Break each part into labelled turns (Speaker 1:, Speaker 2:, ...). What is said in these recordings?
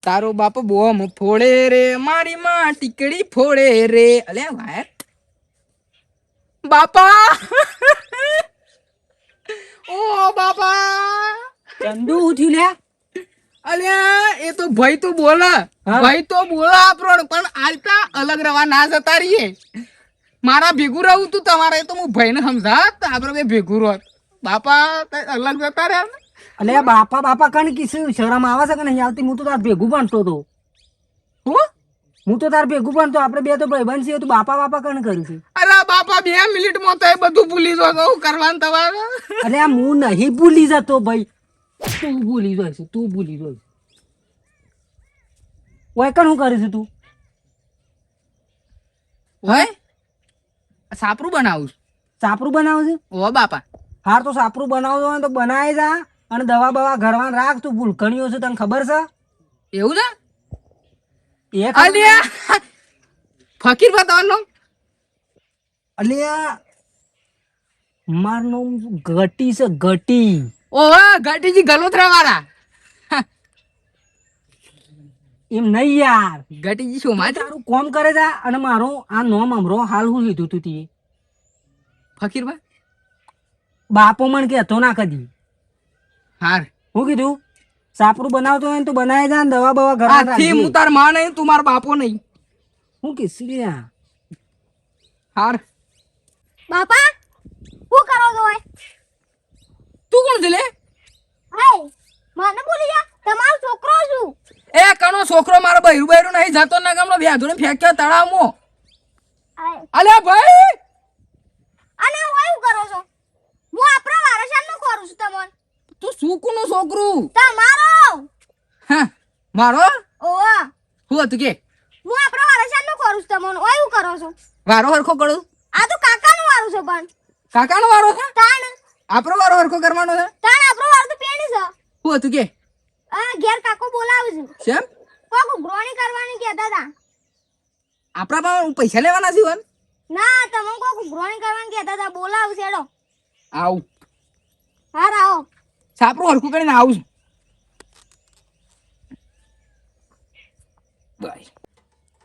Speaker 1: તારો બાપ બોમ ફોડે રે મારી માં ટીકડી ફોડે રે. અલે ભાઈ બાપા ઓ બાપા
Speaker 2: ચંદુ ઉઠ્યું લે.
Speaker 1: અલ્યા એ તો ભાઈ તો બોલા ભાઈ તો બોલા આપણો પણ આલતા અલગ રવા ના જતા રહીએ. મારા ભેગું રહું તું તમારે તો હું ભાઈને સમજાત આપણે બે ભેગું રહત. બાપા અલગ જતા રહ્યા.
Speaker 2: અલે બાપા બાપા કણ કીધું શરમ આવે છે કે નહીં આવતી? હું તો તાર ભેગું ભણતો હતો. હું તો તાર ભેગું ભણતો. આપણે બે તો ભાઈબંધ છીએ. તું બાપા બાપા કણ કર્યું છે?
Speaker 1: અરે બાપા 2 મિનિટમાં તો એ બધું ભૂલી જતો કરવાનું તમારે.
Speaker 2: અરે હું નહીં ભૂલી જતો ભાઈ. તું ભૂલી જોઈશ, તું ભૂલી જોઈશ. ઓય કણ હું કરીશ તું?
Speaker 1: હોય સાપરું બનાવું.
Speaker 2: સાપરું બનાવું છે?
Speaker 1: ઓ બાપા
Speaker 2: હાર તો સાપરું બનાવતો હોય તો બનાવી જા અને દવા બવા ઘરમાં રાખ. તું ભૂલકણીઓ છે તને ખબર છે?
Speaker 1: એવું છે?
Speaker 2: એ
Speaker 1: અલ્યા ફકીર બતાવવાનો.
Speaker 2: અલ્યા મારું નામ ગટી છે, ગટી.
Speaker 1: ઓહો ગાટીજી ગલોત્રા વાળા.
Speaker 2: એમ નહીં યાર.
Speaker 1: ગાટીજી શું માં
Speaker 2: તારું કોમ કરે છે અને મારો આ નોમ અમરો હાલ હું લીધું તું તી
Speaker 1: ફકીર બા
Speaker 2: બાપો મન કેતો ના કદી.
Speaker 1: હાર
Speaker 2: હું કીધું સાપરું બનાવતો હોય ને તું બનાવી જા ને દવા બવા ઘરમાં
Speaker 1: આથી હું તાર માં નહીં તું માર બાપો નહીં.
Speaker 2: હું કીધું લ્યા.
Speaker 1: હાર
Speaker 3: બાપા શું કરો છો?
Speaker 1: તું કોણ છે લે?
Speaker 3: હાય મને બોલી જા તમારો છોકરો છું.
Speaker 1: એ કનો છોકરો મારો બૈરું બૈરું નહીં જતો ના ગામનો વ્યાધોને ફેંક્યો તળાવમાં. અલ્યા ભાઈ
Speaker 3: અને હું એવું કરો છો? હું આપણા વારસાનું કરું છું તમને.
Speaker 1: તું શું કુનો છોકરું?
Speaker 3: તમારો.
Speaker 1: હા મારો
Speaker 3: ઓવા
Speaker 1: હું હતું કે
Speaker 3: હું આપણા વારસાનું કરું છું તમને. ઓય એવું કરો છો?
Speaker 1: વારો હરખો કરું.
Speaker 3: આ તો કાકાનું વારું છે પણ.
Speaker 1: કાકાનો વારો છે?
Speaker 3: તાણ
Speaker 1: આપણો વારો હરખો કરવાનો છે.
Speaker 3: આપણો વારું તો પેણી છે.
Speaker 1: હું હતું કે
Speaker 3: ઘેર કાકો બોલાવે છે.
Speaker 1: કેમ?
Speaker 3: કોક ઉઘરાણી કરવાની કહેતા હતા.
Speaker 1: આપણા પાસે પૈસા લેવાના છે?
Speaker 3: ના તમે કોક ઉઘરાણી કરવાની કહેતા હતા. બોલાવ છે હેડો.
Speaker 1: આવું
Speaker 3: હાર આવો.
Speaker 1: સાપરું હરખું કરીને આવું છું. બાય.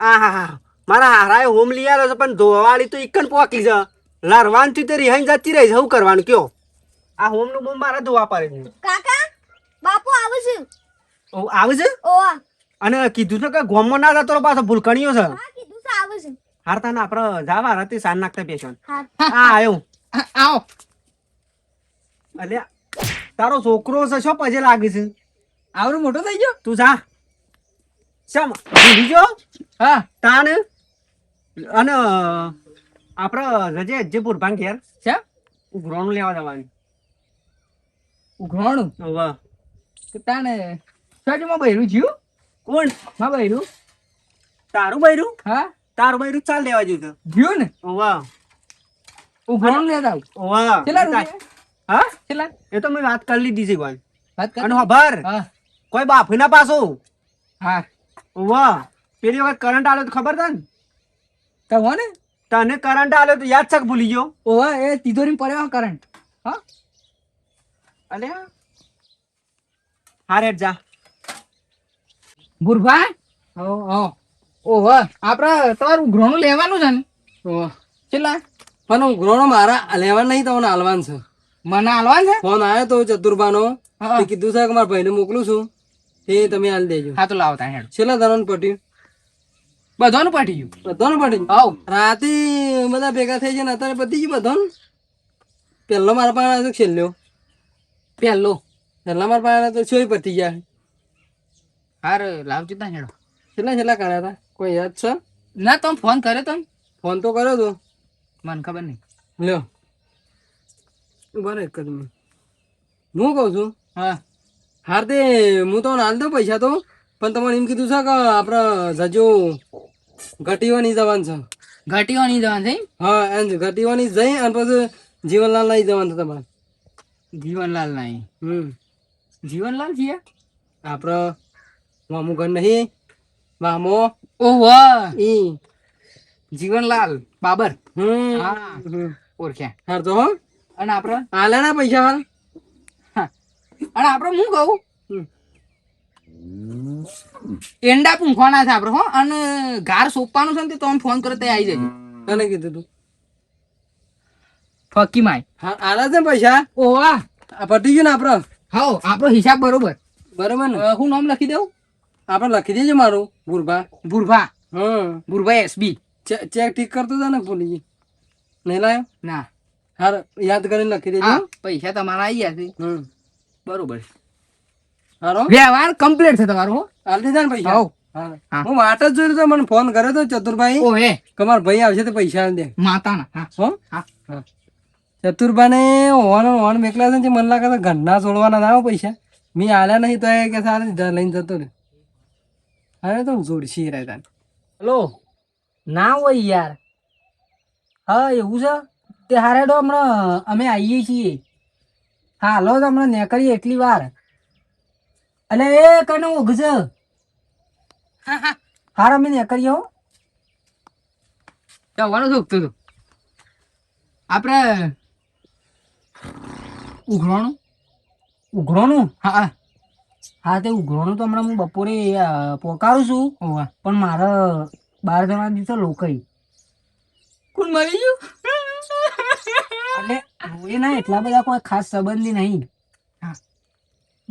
Speaker 2: આ હા હા મારા હારાએ હોમ લઈ આવ્યો છે પણ ધોવાળી તો એકન પોકલી છે. લરવાનથી તે રિહાઈ જતી રહી છે. શું કરવાનું કયો? આ હોમનું બોમ મારા ધોવા પડે છે.
Speaker 3: કાકા બાપુ આવે છે.
Speaker 2: આવે છે?
Speaker 3: ઓવા
Speaker 2: અને કીધું છે કે ગોમમાં ના જતો પાછો ભૂલકણીઓ છે.
Speaker 3: હા કીધું છે આવે છે.
Speaker 2: હાર તાને આપણે જાવા રાતે સાંજ નાખતા પેશન.
Speaker 3: હા
Speaker 2: હા આવ્યો.
Speaker 1: આવો
Speaker 2: અલ્યા તારો છોકરો છે શું પજે લાગે છે?
Speaker 1: આવડું મોટો થઈ ગયો.
Speaker 2: તું જા શમ ભૂલી જો
Speaker 1: હા
Speaker 2: તાન. અને આપણે રજે જે પુરભાન ઘેર
Speaker 1: છે
Speaker 2: ઉઘરાણું લેવા જવાનું.
Speaker 1: ઉઘરાણું
Speaker 2: વાહ
Speaker 1: તાને સાજુમાં બૈરું જ્યું.
Speaker 2: કોણ?
Speaker 1: માં બૈરું.
Speaker 2: તારું બૈરું?
Speaker 1: હા
Speaker 2: તારું બૈરું ચાલ લેવા જોયું.
Speaker 1: જ્યું ને
Speaker 2: વાહ
Speaker 1: ઉઘરાણું લેતા આવું.
Speaker 2: વાહ
Speaker 1: કેટલા રૂપિયા?
Speaker 2: હા
Speaker 1: કેટલા
Speaker 2: એ તો મેં વાત કરી લીધી છે કોઈ.
Speaker 1: વાત કર.
Speaker 2: અને ખબર
Speaker 1: હા
Speaker 2: કોઈ બાફી ના પાછો.
Speaker 1: હા
Speaker 2: વાહ પેલી વખત કરંટ આલ્યો તો ખબર તને?
Speaker 1: કહો ને.
Speaker 2: તને કરંટ આલ્યો તો યાદ છે કે ભૂલી ગયો?
Speaker 1: ઓવા એ તિજોરી પડ્યો કરંટ. હા
Speaker 2: અલ્યા હા રેડ જા.
Speaker 1: બુરભા ઓવા આપણે તમારું ઉઘરાણું લેવાનું છે ને? કેટલા?
Speaker 4: પણ ઉઘરાણો મારા લેવા નહીં તમને હાલવાન છે.
Speaker 1: મને હાલવાનું છે.
Speaker 4: ફોન આવ્યો તો ચતુરભાનો.
Speaker 1: હા.
Speaker 4: એ કીધું છે કે મારા ભાઈને મોકલું છું એ તમે હાલ દેજો.
Speaker 1: હા તો લાવતા હેડ.
Speaker 4: છેલ્લા ધરણ પટ્યું
Speaker 1: બધાનું પટી ગયું.
Speaker 4: બધાનું પટ્યું.
Speaker 1: આવ
Speaker 4: રાતે બધા ભેગા થઈ જાય ને અત્યારે પતી ગયું બધાનું. પહેલો મારા પાસે આવ્યો તો છેલ્લો.
Speaker 1: પહેલો
Speaker 4: પહેલા મારા પાસે આવ્યો તો છોય પતી ગયા.
Speaker 1: હાર લાવજો તા હેડો.
Speaker 4: છેલ્લા છેલ્લા કર્યા હતા કોઈ યાદ છે?
Speaker 1: ના તમે ફોન કર્યો તમે?
Speaker 4: ફોન તો કર્યો તો.
Speaker 1: મને ખબર નહીં.
Speaker 4: લ્યો બરાબર એક જ મિનિટ. હું કહું છું
Speaker 1: હા
Speaker 4: હાર તે હું તો હાલ દઉં પૈસા તો પણ તમારે એમ કીધું છે કે આપણે જજો ઘટીવાની જવાનું છે.
Speaker 1: ઘટીવાની જવાનું છે.
Speaker 4: હા એમ ઘટીવાની જઈ અને પછી જીવનલાલ લઈ જવાનું છે તમારે.
Speaker 1: જીવનલાલ નહીં. જીવનલાલ છીએ
Speaker 4: આપણે મામું ઘર નહીં મામો
Speaker 1: ઓહો
Speaker 4: ઈ
Speaker 1: જીવનલાલ બાબર.
Speaker 4: હા
Speaker 1: ઓળખ્યા.
Speaker 4: હાર તો હો
Speaker 1: અને આપણે
Speaker 4: હાલે ના પૈસા હાલ.
Speaker 1: અને આપણે હું કહું
Speaker 4: હમ.
Speaker 1: એંડા પૂંખવાના છે આપણે હો, અને ઘાર સોંપવાનું છે ને તે તો આમ ફોન કરે તે આવી જજો.
Speaker 4: તને કીધું તું
Speaker 1: ફકી માય.
Speaker 4: હા આલા છે ને પૈસા
Speaker 1: ઓવા
Speaker 4: આ પટી ગયું ને આપડે
Speaker 1: હાઉ આપણો હિસાબ બરોબર.
Speaker 4: બરોબર ને
Speaker 1: હું નામ લખી દઉં?
Speaker 4: આપડે લખી દેજો મારું ગુરબા.
Speaker 1: ભુરભા.
Speaker 4: હા
Speaker 1: ભુરભા એસબી.
Speaker 4: ચેક ઠીક કરતો હતા ને ભૂલી ગઈ નહીં લાયો.
Speaker 1: ના
Speaker 4: હાર યાદ કરીને લખી દેજો.
Speaker 1: હા પૈસા તમારા આવી ગયા છે. બરોબર.
Speaker 4: હારો
Speaker 1: વ્યવહાર કમ્પ્લીટ છે તમારો હો.
Speaker 4: હાલ દીધા ને પૈસા.
Speaker 1: હાઉ.
Speaker 4: હા
Speaker 1: હા.
Speaker 4: હું વાટ જ જોઈ રહ્યો મને ફોન કર્યો તો ચતુરભાઈ
Speaker 1: ઓહે
Speaker 4: કે મારા ભાઈ આવશે તો પૈસા દે.
Speaker 1: માતાના. હા
Speaker 4: હો
Speaker 1: હા.
Speaker 4: હા ચતુરભાને ઓન મેકલા છે ને મને લાગે છે ઘરના છોડવાના ના હો પૈસા. મેં આલ્યા નહીં તો એ કે સારા લઈને જતો રે. હવે તો જોડશી રહેતા.
Speaker 2: હલો ના હોય યાર. હા એવું છે તે હારેડો હમણાં અમે આવીએ છીએ. હા હાલો તો હમણાં નીકળીએ એટલી વાર. એટલે એ કનો ઊઘ છે. હાર અમે નીકળીએ હો.
Speaker 1: જવાનું શોખતું હતું આપણે ઉઘરાણું.
Speaker 2: ઉઘરોનું
Speaker 1: હા
Speaker 2: હા તે ઉઘરોનું તો હમણાં હું બપોરે પોકારું છું.
Speaker 1: ઓવા
Speaker 2: પણ મારે 12 જણા દિવસે લોકઈ
Speaker 1: કોણ મરી ગયું?
Speaker 2: એટલે એ ના એટલા બધા કોઈ ખાસ સંબંધી નહીં.
Speaker 1: હા.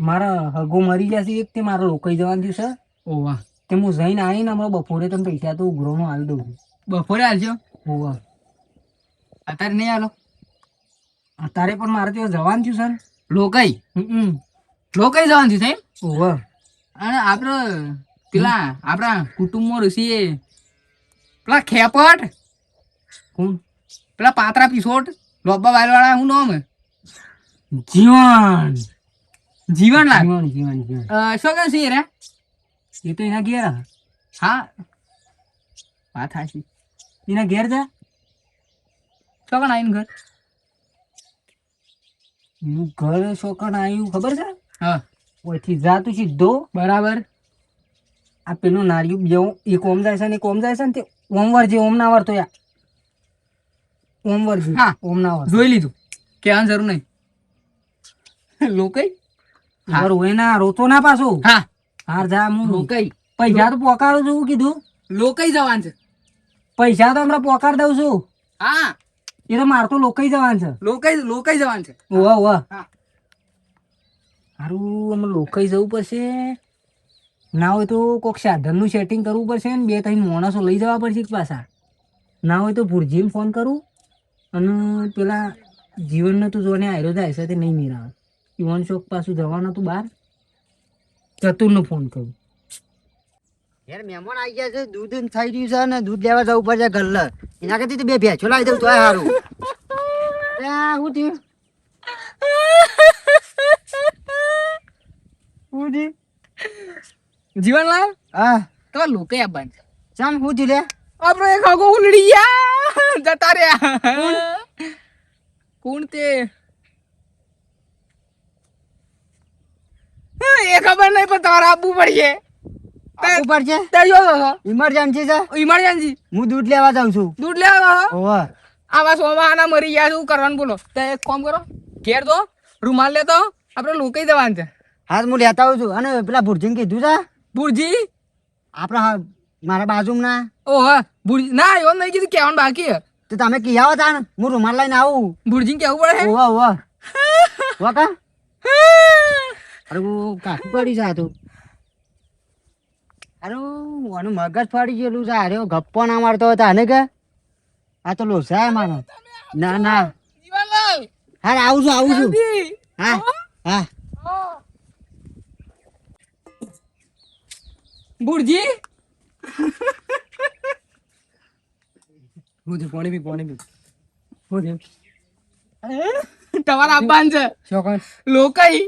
Speaker 2: મારા હગો મરી જશે એક તે મારે લોકઈ જવાના દિવસે
Speaker 1: ઓવા
Speaker 2: તે હું જઈને આવીને હમણાં બપોરે તમે પૈસા તો ઉઘરોનું આવી દઉં છું.
Speaker 1: બપોરે આવજો.
Speaker 2: હોવા
Speaker 1: અત્યારે નહીં આલો.
Speaker 2: અત્યારે પણ મારે ત્યાં જવાનું થયું છે ને.
Speaker 1: લોકઈ
Speaker 2: હમ
Speaker 1: લોકઈ જવાનું છે સાહેબ.
Speaker 2: હોવા
Speaker 1: અને આપણે પેલા આપણા કુટુંબમાં ઋષિએ પેલા ખેપટ
Speaker 2: કોણ
Speaker 1: પેલા પાતરા પીસોટ લોબા વાળા હું નામ
Speaker 2: જીવન
Speaker 1: જીવનલાલ.
Speaker 2: જીવન જીવન જીવન
Speaker 1: શું કહે છે રે?
Speaker 2: એ તો એના ઘેર હે.
Speaker 1: હા વાત હાચી.
Speaker 2: એના ઘેર જા
Speaker 1: શું કણ આવીને ઘર?
Speaker 2: એનું ઘર શોકણ આવ્યું ખબર છે?
Speaker 1: હા
Speaker 2: ઓયથી જા તું સીધો
Speaker 1: બરાબર.
Speaker 2: આ પેલું નારિયું જેવું એક ઓમ જાય છે ને એક ઓમ જાય છે ને તે ઓમવાર જે ઓમ ના વરતો યા ઓમવાર જે
Speaker 1: હા.
Speaker 2: ઓમ ના વર
Speaker 1: જોઈ લીધું કહેવાની જરૂર નહીં. લોકઈ હા.
Speaker 2: ઘર હોય ના રોતો ના પાછો.
Speaker 1: હા
Speaker 2: હાર જા હું
Speaker 1: લોકઈ
Speaker 2: પૈસા તો પોકારું છું કીધું.
Speaker 1: લોકઈ જવાનું છે.
Speaker 2: પૈસા તો હમણાં પોકાર દઉં છું.
Speaker 1: હા
Speaker 2: એ તો મારે તો લોકઈ જવાનું છે.
Speaker 1: લોકઈ જવાનું છે.
Speaker 2: ઓવા ઓવા
Speaker 1: હા.
Speaker 2: હારું અમે લોકઈ જવું પડશે. ના હોય તો કોઈક સાધનનું સેટિંગ કરવું પડશે ને 2-3 માણસો લઈ જવા પડશે પાછા. ના હોય તો ભુરજીને ફોન કરું અને પેલા જીવનને તું જોને આયરો જાય છે તે નહીં મિરાવે. ઈવન શોક પાછું જવાનું હતું બહાર. ચતુરનો ફોન કરું. યાર મહેમાન આવી ગયા છે દૂધ થઈ રહ્યું છે ને દૂધ લેવા જવું પડશે ગલ્લે. એના કરતી બે ભેંસો લાવી દઉં તો સારું. શું થયું?
Speaker 1: જીવનલાલ
Speaker 2: હા
Speaker 1: તો લોકઈ આવવાનું છે.
Speaker 2: ચાલ શું થયું લે?
Speaker 1: આપણો એક હગો ઉલડી ગયા જતા રહ્યા. કોણ તે? એ ખબર નહીં પણ તમારે આપવું પડશે.
Speaker 2: આપવું પડશે?
Speaker 1: તે જોયો છો?
Speaker 2: ઇમરજન્સી છે.
Speaker 1: ઇમરજન્સી
Speaker 2: હું દૂધ લેવા જાઉં છું.
Speaker 1: દૂધ લેવા છો?
Speaker 2: ઓવા
Speaker 1: આવા સોમાના મરી ગયા શું કરવાનું બોલો? તે એક કામ કરો ઘેર તો રૂમાલ લેતો આપણે લોકઈ જવાનું છે.
Speaker 2: હા હું લેતા આવું છું. અને પેલા ભુરજીને કીધું છે
Speaker 1: ભુરજી
Speaker 2: આપણા મારા બાજુમાં
Speaker 1: ઓહ ભુરજી ના એવું નહીં કીધું કહેવાનું બાકી છે.
Speaker 2: તો તમે કી આવો તા ને હું રૂમાલ લઈને આવું.
Speaker 1: ભુરજીને કહેવું પડે.
Speaker 2: ઓવા ઓવા ઓવા કા અરે હું કાકું પડી જા તું. અરે આનું મગજ ફાડી ગયેલું છે. અરે ગપ્પો ના મારતો હતો આને કે આ તો લોસા મારો. ના ના
Speaker 1: જીવનલાલ
Speaker 2: હા આવું છું આવું છું.
Speaker 1: જલ્દી.
Speaker 2: હા હા
Speaker 1: ભુરજી
Speaker 4: હું પાણી પી હું થયું?
Speaker 1: તમારા આપવાનું છે
Speaker 4: શોકણ
Speaker 1: લોકઈ.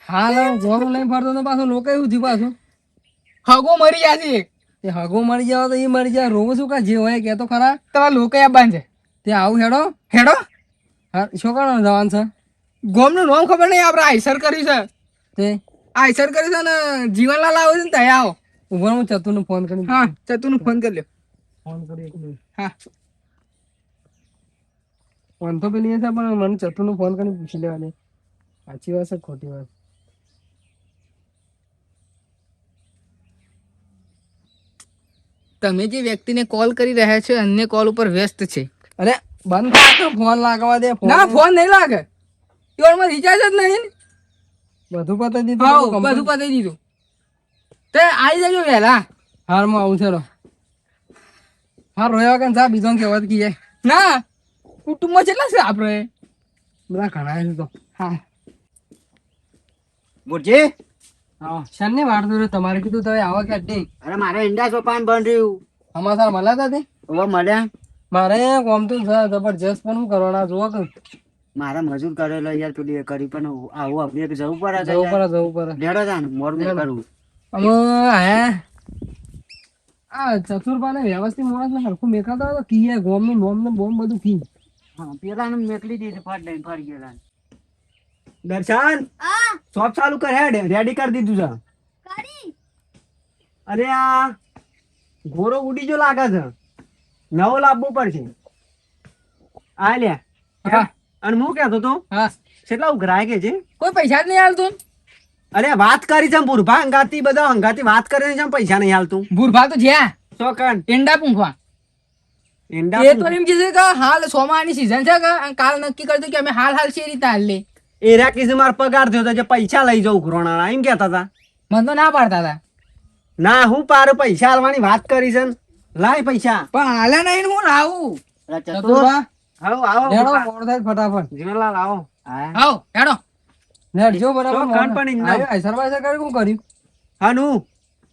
Speaker 4: હાલ ગોળો લઈને ફરતો તો પાછો લોકો એવું થયું પાછું.
Speaker 1: હગો મરી ગયા છે.
Speaker 4: તે હગો મરી જાવ તો એ મરી જાય રોવો શું કા જે હોય કે તો ખરા.
Speaker 1: તમારે લોકઈ આપવાનું છે.
Speaker 4: તે આવું હેડો.
Speaker 1: હેડો
Speaker 4: હા શું કરવાનું જવાનું છે?
Speaker 1: ગોમનું નામ ખબર નહીં આપણે આઈસર કરી છે.
Speaker 4: તે
Speaker 1: આઈસર કરી છે ને જીવનલાલ આવો છે ને ત્યાં આવો.
Speaker 4: ઉભા હું ચતુરને ફોન કરી
Speaker 1: હા ચતુરને ફોન કરી લ્યો.
Speaker 4: ફોન કરી એક મિનિટ.
Speaker 1: હા
Speaker 4: ફોન તો પેલી છે પણ મને ચતુરને ફોન કરીને પૂછી લેવાની સાચી વાત છે ખોટી વાત.
Speaker 1: તમે જે વ્યક્તિને કોલ કરી રહ્યા છો અન્ય કોલ ઉપર વ્યસ્ત છે.
Speaker 4: અરે બંધ કર ફોન લાગવા દે
Speaker 1: ના ફોન નહીં લાગે, માં રિચાર્જ જ નહીં.
Speaker 4: બધું પતાઈ દીધું
Speaker 1: હા
Speaker 4: બધું
Speaker 1: બધું પતાવી દીધું. તે આવી જજો વહેલા.
Speaker 4: હારમાં આવું છે રો હા રોયા કે જા બીજો કહેવત કી જાય
Speaker 1: ના કુટુંબમાં કેટલા છે આપણે?
Speaker 4: બધા ઘણા છે તો
Speaker 1: હા
Speaker 5: બોલજે.
Speaker 4: હા શાનની વાટ જોઈ તમારે કીધું તમે આવો કે અડ્ડી
Speaker 5: અરે મારે ઈંડા સોપાન બન રહ્યું.
Speaker 4: સમાચાર મળ્યા હતા તે
Speaker 5: હવે મળ્યા.
Speaker 4: મારે કોમ તો છે જબરજસ્ત પણ શું કરવાના જોવો કે
Speaker 5: મારા મજૂર કરેલો યાર પેલી એ કરી પણ આવું આપણે એક જવું પડે છે
Speaker 4: જવું
Speaker 5: યાર.
Speaker 4: પડે જવું પડે
Speaker 5: લેડો તા ને મોર નહીં કરવું.
Speaker 4: અમે આયા આ ચતુરપાને વ્યવસ્થિત માણસ ને હરખું મેકાતા હોય તો કીએ ગોમ નું નોમ ને બોમ બધું કી
Speaker 5: હા પેલા મેકલી દીધી ફટ લઈને ફરી ગયેલા.
Speaker 6: દર્શન
Speaker 3: હા
Speaker 6: શોપ ચાલુ કર હેડ રેડી કરી દીધું છે.
Speaker 3: કરી
Speaker 6: અરે આ ઘોડો ઉડી જો લાગે છે, નવો લાવવો પડશે. આ લે
Speaker 1: હા
Speaker 6: અને હું કહેતો તો
Speaker 1: હા
Speaker 6: કેટલા ઉઘરાય કે છે.
Speaker 1: કોઈ પૈસા જ નહીં હાલતું.
Speaker 6: અરે વાત કરી છે બુરભા હંગાતી બધા હંગાતી વાત કરીને છે પૈસા નહીં હાલતું.
Speaker 1: ભૂરભા તો જ્યાં
Speaker 6: તો કણ
Speaker 1: ટેંડા પૂંખવા
Speaker 6: ઈંડા
Speaker 1: એ તો એમ કીધું કે હાલ સોમાની સીઝન છે કે અને કાલ નક્કી કરતું કે અમે હાલ હાલ છે રીતે હાલ લે.
Speaker 6: એરા કિસ્સે માર પગાર થયો તો જે પૈસા લઈ જાઉં ઘરોણા એમ કેતા હતા.
Speaker 1: મને તો ના પાડતા હતા
Speaker 6: ના હું પાર પૈસા હાલવાની વાત કરી છે ને. લાય પૈસા.
Speaker 1: પણ હાલે નહીં ને હું લાવું.
Speaker 5: અરે ચતુર.
Speaker 4: ચતુરબા
Speaker 6: આવો આવો
Speaker 4: હેડો મોડ થાય ફટાફટ
Speaker 6: જીવનલાલ આવો.
Speaker 5: હા
Speaker 1: આવો હેડો.
Speaker 4: હેડજો બરાબર
Speaker 6: તો ખાંડ પાણી નાખ.
Speaker 4: સરવાઈસર કરી શું કર્યું
Speaker 6: હાનું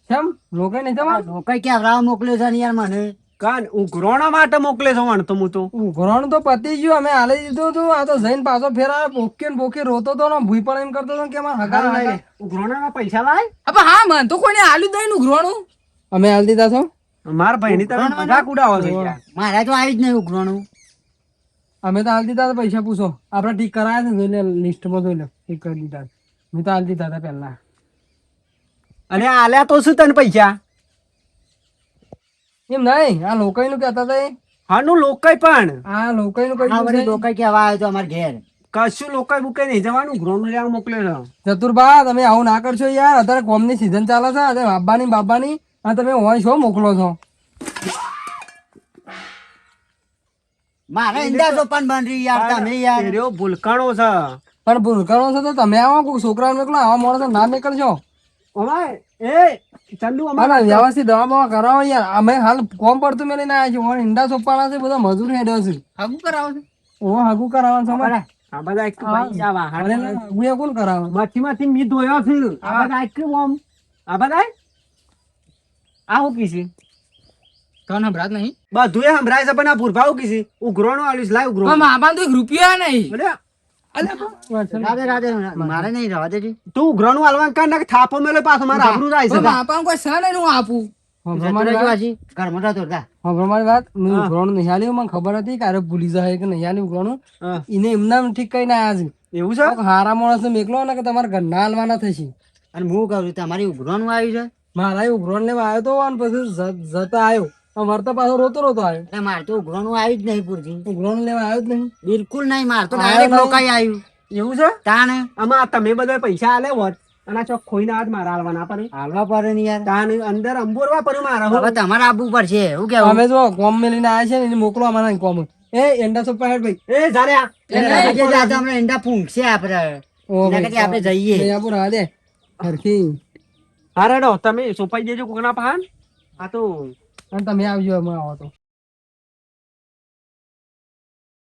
Speaker 4: કેમ લોકો નહીં તમારે
Speaker 5: નોકરી ક્યાં રાવ મોકલ્યો છે ને યાર મને.
Speaker 6: કાન ઉઘરોણા માટે મોકલે છે વણ તો હું તો.
Speaker 4: ઘોરણ તો પતી ગયું અમે હાલી દીધું હતું આ તો જઈને પાછો ફેરાયો પોકે ને પોકે રોતો તો ને ભૂઈ પણ એમ કરતો હતો કે મારા હગા
Speaker 6: હાલ
Speaker 4: લાગે
Speaker 6: લઈ. ઉઘરોણાના પૈસા લાય.
Speaker 1: હવે હા મન તો કોઈને હાલ્યું જ નહીં નું ઘરોણું.
Speaker 4: અમે હાલ દીધા છો
Speaker 6: માર ભાઈની તમે મજાક ઉડાવો છો યાર.
Speaker 5: મારે તો આવી જ નહીં ઉઘરાણું.
Speaker 4: અમે તો હાલ દીધા હતા પૈસા પૂછો આપડે ટીક કરાયા છે જોઈ લે લિસ્ટમાં જોઈ લે ટીક કરી દીધા મેં તો હાલ દીધા હતા પહેલા
Speaker 6: અને આલ્યા તો શું તને પૈસા.
Speaker 4: એમ નહીં આ લોકોનું કહેતા હતા એ.
Speaker 6: હાનું લોકાઈ પણ
Speaker 4: આ લોકોનું
Speaker 5: આ વળી
Speaker 4: કઈ
Speaker 5: લોકો કહેવા આવ્યો તો અમારે ઘેર.
Speaker 6: કશું લોકાઈ બુકાઈ નહીં જવાનું ઉઘરોણું લેવા મોકલે છે.
Speaker 4: ચતુરબા તમે આવું ના કરશો યાર અત્યારે કોમની સીઝન ચાલે છે અત્યારે બાબાની બાબાની અને તમે હોય છો મોકલો છો
Speaker 5: મારે ઈંડા સોપાન બન રહ્યું યાર તમે યાર.
Speaker 6: એર્યો ભૂલકાણો છે.
Speaker 4: પણ ભૂલકારો છો તો તમે આવો કોઈ છોકરા મોકલો આવા માણસો ના નીકળશો
Speaker 6: અમારે એ ચંદુ અમારે
Speaker 4: અને વ્યવસ્થિત દવા બવા કરાવો યાર અમે હાલ કોમ પડતું મેળીને આવ્યા છીએ ઓણ ઈંડા સોપાના છે બધા મજૂર હેડ્યો છે
Speaker 1: હગું કરાવો છો?
Speaker 4: ઓ હગું કરાવવાનું છે અમારે
Speaker 6: આ બધા એક ભાઈ આ વાહન
Speaker 4: અરે ના, હગું એ કોણ કરાવે
Speaker 6: માંથી મી ધોયો છે. આ બધા એક ઓમ આ બધા આવું કીધી
Speaker 1: તને સંભળાત નહીં.
Speaker 6: બધું એ સંભળાય છે પણ આ ભૂરભાવ કીધી ઉઘરોણું આલીશ લાય
Speaker 1: પણ
Speaker 6: ઉઘરોણું.
Speaker 1: મા બાપ તો એક રૂપિયા નહીં.
Speaker 6: અરે
Speaker 5: રાધે રાધે મારે નહીં રવા દેજે.
Speaker 6: તું ઉઘરોણું આલવા કાઢ નાખ થાપો મેલે પાછો મારે આબરૂ જાય
Speaker 1: પણ
Speaker 6: છે.
Speaker 1: મા બાપ કોઈ સહ નહીં હું આપું.
Speaker 5: જતો રહેજો હજી. ઘરમાં જતો રહે.
Speaker 4: મારી વાત હું ઉઘરાણું નહીં હાલ્યું મને ખબર હતી કે અરે ભૂલી જાય કે નહીં હાલ્યું ઉઘરાણું
Speaker 6: હા.
Speaker 4: એને એમના ઠીક કઈ ના આવ્યા
Speaker 6: એવું
Speaker 4: છે
Speaker 6: છે
Speaker 4: કોક હારા માણસ મેકલો ને કે તમારે ઘરના હાલવાના થશે
Speaker 5: અને હું કહું છું તમારી ઉઘરાણું આવ્યું છે.
Speaker 4: મારા ઉઘરાણ લેવા આવ્યો તો અને પછી જતા આવ્યો વળતા પાછો રોતો રોતો આવ્યો
Speaker 5: એટલે મારે તો ઉઘરાણું આવ્યું જ નહીં પૂરથી.
Speaker 4: ઉઘરાણ લેવા આવ્યો જ નહીં
Speaker 5: બિલકુલ નહીં. મારે તો
Speaker 4: આવ્યો
Speaker 5: ડાયરેક્ટ
Speaker 4: નહીં.
Speaker 5: લોકાઈ આવ્યું.
Speaker 6: એવું છે
Speaker 5: તાને
Speaker 6: આમાં તમે બધા પૈસા આલે હોત અને આ ચોક ખોઈને આજ મારા હાલવાના પડે
Speaker 5: હાલવા પડે ને યાર.
Speaker 6: તાન અંદર અંબોરવા પડે મારા
Speaker 5: હવે તમારે આવવું પડશે. શું કેવું?
Speaker 4: અમે જો કોમ મેલીને આવ્યા છે ને એને મોકલો અમારા કોમ એ એંડા સોપા હેડ ભાઈ
Speaker 6: એ જાડ્યા
Speaker 5: આજે જાતે હમણાં ઈંડા પૂંખશે આપણે.
Speaker 4: ઓ
Speaker 5: એના કરતા આપણે જઈએ.
Speaker 4: આપો રાહ દે હરખી
Speaker 6: હા રેડો તમે સોપાઈ દેજો કોકના પાન આ તો
Speaker 4: અને તમે આવજો અમે આવો તો